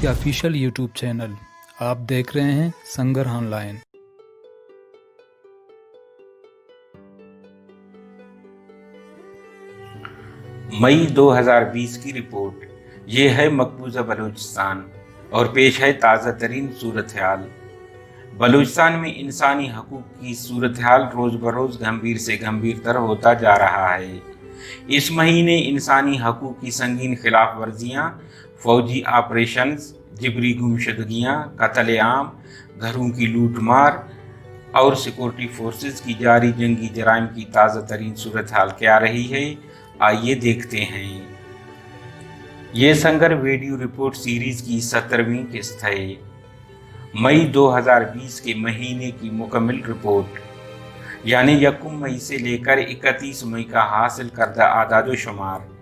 के official YouTube channel. आप देख रहे हैं संगर ऑनलाइन। मई 2020 की रिपोर्ट। ये है मकबूजा बलूचिस्तान और पेश है ताज़ा तरीन सूरत हाल। बलूचिस्तान में इंसानी हकूक़ की सूरत हाल रोज़ बरोज़ गंभीर से गंभीरतर होता जा रहा है। इस महीने इंसानी हकूक़ की संगीन खिलाफ वर्जियाँ, फौजी ऑपरेशंस, जिबरी गुमशुदगियाँ, कत्ल-ए-आम, घरों की लूट मार और सिक्योरिटी फोर्सेस की जारी जंगी जराइम की ताज़ा तरीन सूरत हाल क्या रही है, आइए देखते हैं। ये संगर वीडियो रिपोर्ट सीरीज की 17वीं किस्त है। मई 2020 के महीने की मुकम्मल रिपोर्ट, यानी 1 मई से लेकर 31 मई का हासिल करदा आदाद-ओ-शुमार।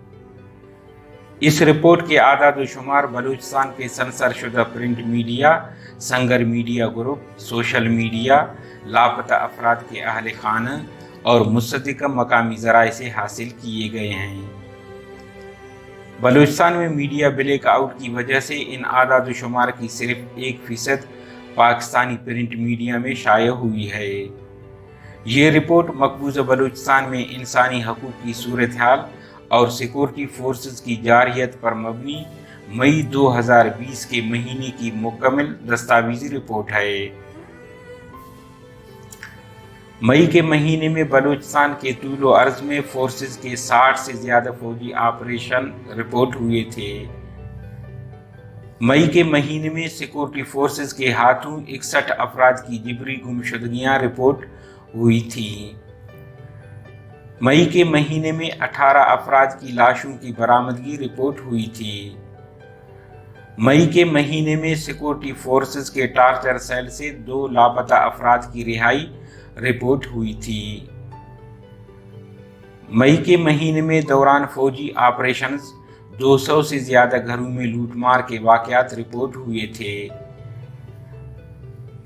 इस रिपोर्ट के आदाद-ओ-शुमार बलूचिस्तान के सेंसरशुदा प्रिंट मीडिया, संगर मीडिया ग्रुप, सोशल मीडिया, लापता अफराद के अहल खाना और मुस्तदिक़ मकामी ज़राए से हासिल किए गए हैं। बलूचिस्तान में मीडिया ब्लैक आउट की वजह से इन आदाद-ओ-शुमार की सिर्फ 1% पाकिस्तानी प्रिंट मीडिया में शाया हुई है। ये रिपोर्ट मकबूजा बलूचिस्तान में इंसानी हकूक़ की सूरत हाल और सिक्योरिटी फोर्सेस की जारहियत पर मबनी मई 2020 के महीने की मुकम्मल दस्तावेजी रिपोर्ट है। मई के महीने में बलूचिस्तान के तूलो अर्ज में फोर्सेस के 60 से ज़्यादा फौजी ऑपरेशन रिपोर्ट हुए थे। मई के महीने में सिक्योरिटी फोर्सेस के हाथों 61 अफराद की जिबरी गुमशुदगियाँ रिपोर्ट हुई थी। मई के महीने में 18 अफराद की लाशों की बरामदगी रिपोर्ट हुई थी। मई के महीने में सिक्योरिटी फोर्सेस के टार्चर सेल से 2 लापता अफराद की रिहाई रिपोर्ट हुई थी। मई के महीने में दौरान फौजी ऑपरेशंस 200 से ज़्यादा घरों में लूटमार के वाक़यात रिपोर्ट हुए थे।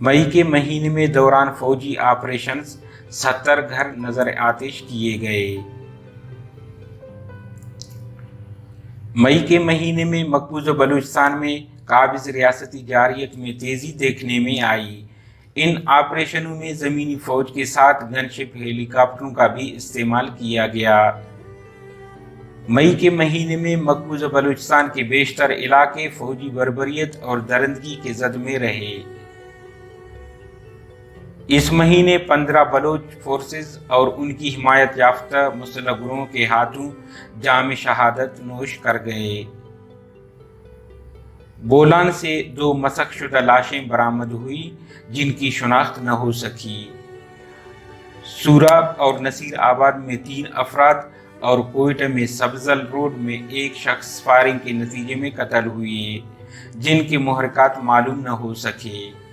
मई के महीने में दौरान फौजी ऑपरेशंस 70 घर नजर आतिश किए गए। मई के महीने में मकबूजा बलूचिस्तान में काबिज रियासती जारियत में तेज़ी देखने में आई। इन ऑपरेशनों में ज़मीनी फ़ौज के साथ गनशिप हेलीकॉप्टरों का भी इस्तेमाल किया गया। मई के महीने में मकबूजा बलूचिस्तान के बेशतर इलाके फ़ौजी बर्बरियत और दरिंदगी के जद में रहे। इस महीने 15 बलोच फोर्सेस और उनकी हिमायत याफ्ता मुसल्लह ग्रोहों के हाथों जाम शहादत नोश कर गए। बोलान से 2 मसकशुदा लाशें बरामद हुई जिनकी शनाख्त न हो सकी। सूरा और नसीर आबाद में 3 अफराद और कोयटा में सब्जल रोड में 1 शख्स फायरिंग के नतीजे में कत्ल हुए जिनके मुहरकात मालूम न हो सके।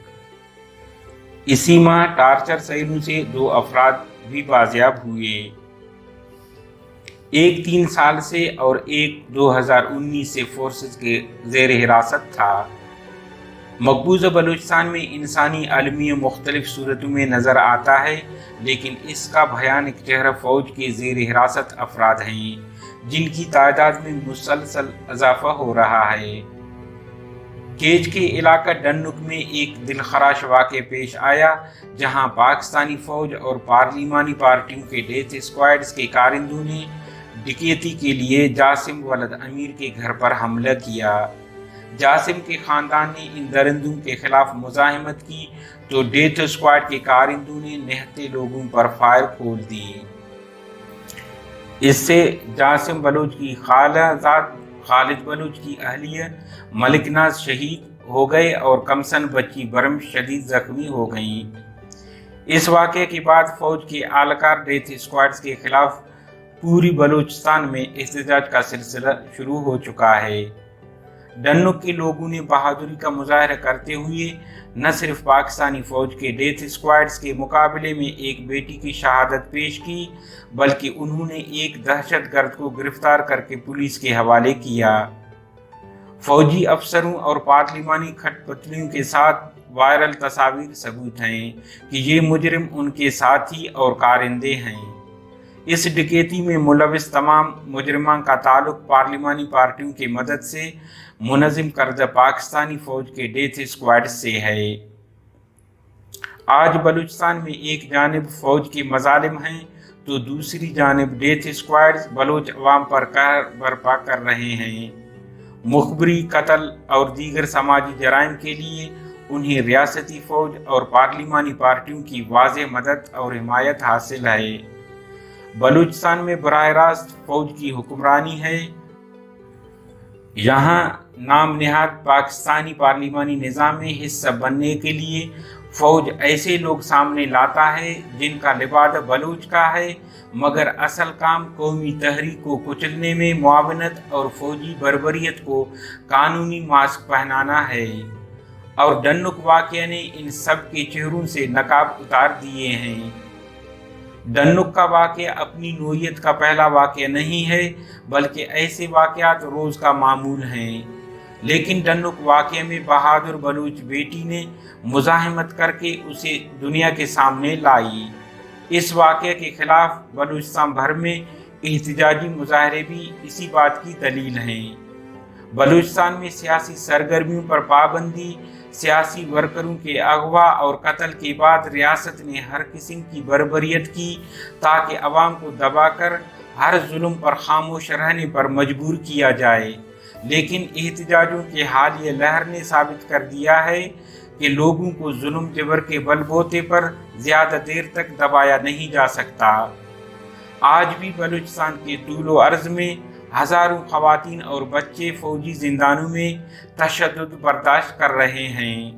इसी माह टार्चर सेलों से 2 अफराद भी बाजियाब हुए। एक 3 साल से और एक 2019 से फोर्सेस के ज़ेर हिरासत था। मकबूजा बलूचिस्तान में इंसानी अलमिया मुख्तलिफ सूरतों में नज़र आता है, लेकिन इसका भयानक चेहरा फ़ौज के ज़ेर हिरासत अफराद हैं जिनकी तादाद में मुसलसल इजाफा हो रहा है। केज के इलाका डन्नुक में एक दिलखराश वाक़या पेश आया जहां पाकिस्तानी फ़ौज और पार्लिमानी पार्टियों के डेथ स्क्वाड्स के कारिंदों ने डकैती के लिए जासिम वलद अमीर के घर पर हमला किया। जासिम के ख़ानदान ने इन दरिंदों के खिलाफ मुज़ाहिमत की तो डेथ स्क्वाड के कारिंदों ने निहत्ते लोगों पर फायर खोल दी। इससे जासिम बलूच की खालाजाद खालिद बलूच की अहलिया मलिकनाज शहीद हो गए और कमसन बच्ची बरम शदीद जख्मी हो गईं। इस वाक़े के बाद फ़ौज के आलकार डेथ स्क्वाड्स के खिलाफ पूरी बलूचिस्तान में एहतजाज का सिलसिला शुरू हो चुका है। डन्नुक के लोगों ने बहादुरी का मुजाहरा करते हुए न सिर्फ पाकिस्तानी फ़ौज के डेथ स्क्वाड्स के मुकाबले में एक बेटी की शहादत पेश की, बल्कि उन्होंने एक दहशतगर्द को गिरफ्तार करके पुलिस के हवाले किया। फौजी अफसरों और पार्लिमानी खटपतलियों के साथ वायरल तस्वीर सबूत हैं कि ये मुजरिम उनके साथी और कारिंदे हैं। इस डकैती में मुलविस तमाम मुजरिमान का ताल्लुक पार्लिमानी पार्टियों की मदद से मुनज़्ज़म करदा पाकिस्तानी फौज के डेथ स्क्वाड से है। आज बलूचिस्तान में एक जानिब फौज के मजालिम हैं तो दूसरी जानिब डेथ स्क्वाड बलोच अवाम पर कहर बर्पा कर रहे हैं। मुखबरी, कत्ल और दीगर समाजी जराइम के लिए उन्हें रियासती फौज और पार्लिमानी पार्टियों की वाज़ेह मदद और हिमायत हासिल है। बलूचिस्तान में बराह रास्त फौज की हुक्मरानी है। यहाँ नाम निहाद पाकिस्तानी पार्लिमानी निज़ाम में हिस्सा बनने के लिए फौज ऐसे लोग सामने लाता है जिनका लिबादा बलूच का है, मगर असल काम कौमी तहरीक को कुचलने में मुआवनत और फौजी बर्बरियत को कानूनी मास्क पहनाना है। और डन्नुक वाक़या ने इन सब के चेहरों से नकाब उतार दिए हैं। डन्नुक का वाक़या अपनी नोयत का पहला वाक़या नहीं है, बल्कि ऐसे वाक़यात रोज़ का मामूल हैं। लेकिन डन्नुक वाक़ये में बहादुर बलूच बेटी ने मुज़ाहमत करके उसे दुनिया के सामने लाई। इस वाक़ये के खिलाफ बलूचिस्तान भर में एहतजाजी मुजाहरे भी इसी बात की दलील हैं। बलूचिस्तान में सियासी सरगर्मियों पर पाबंदी, सियासी वर्करों के अगवा और कत्ल के बाद रियासत ने हर किस्म की बर्बरियत की ताकि अवाम को दबाकर हर जुल्म पर खामोश रहने पर मजबूर किया जाए। लेकिन एहतजाजों के हालिया लहर ने साबित कर दिया है कि लोगों को जुल्म जबर के बलबूते पर ज़्यादा देर तक दबाया नहीं जा सकता। आज भी बलूचिस्तान के तूलो अर्ज़ में हज़ारों ख़वातीन और बच्चे फौजी जिंदानों में तशद्दुद बर्दाश्त कर रहे हैं।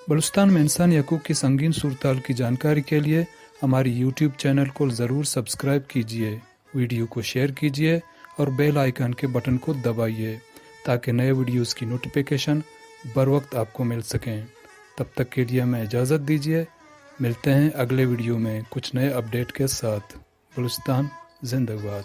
बलूचिस्तान में इंसानी हकूक़ की संगीन सूरत की जानकारी के लिए हमारी यूट्यूब चैनल को ज़रूर सब्सक्राइब कीजिए, वीडियो को शेयर कीजिए और बेल आइकन के बटन को दबाइए ताकि नए वीडियोस की नोटिफिकेशन बर वक्त आपको मिल सकें। तब तक के लिए हमें इजाज़त दीजिए। मिलते हैं अगले वीडियो में कुछ नए अपडेट के साथ। बलूचिस्तान जिंदाबाद।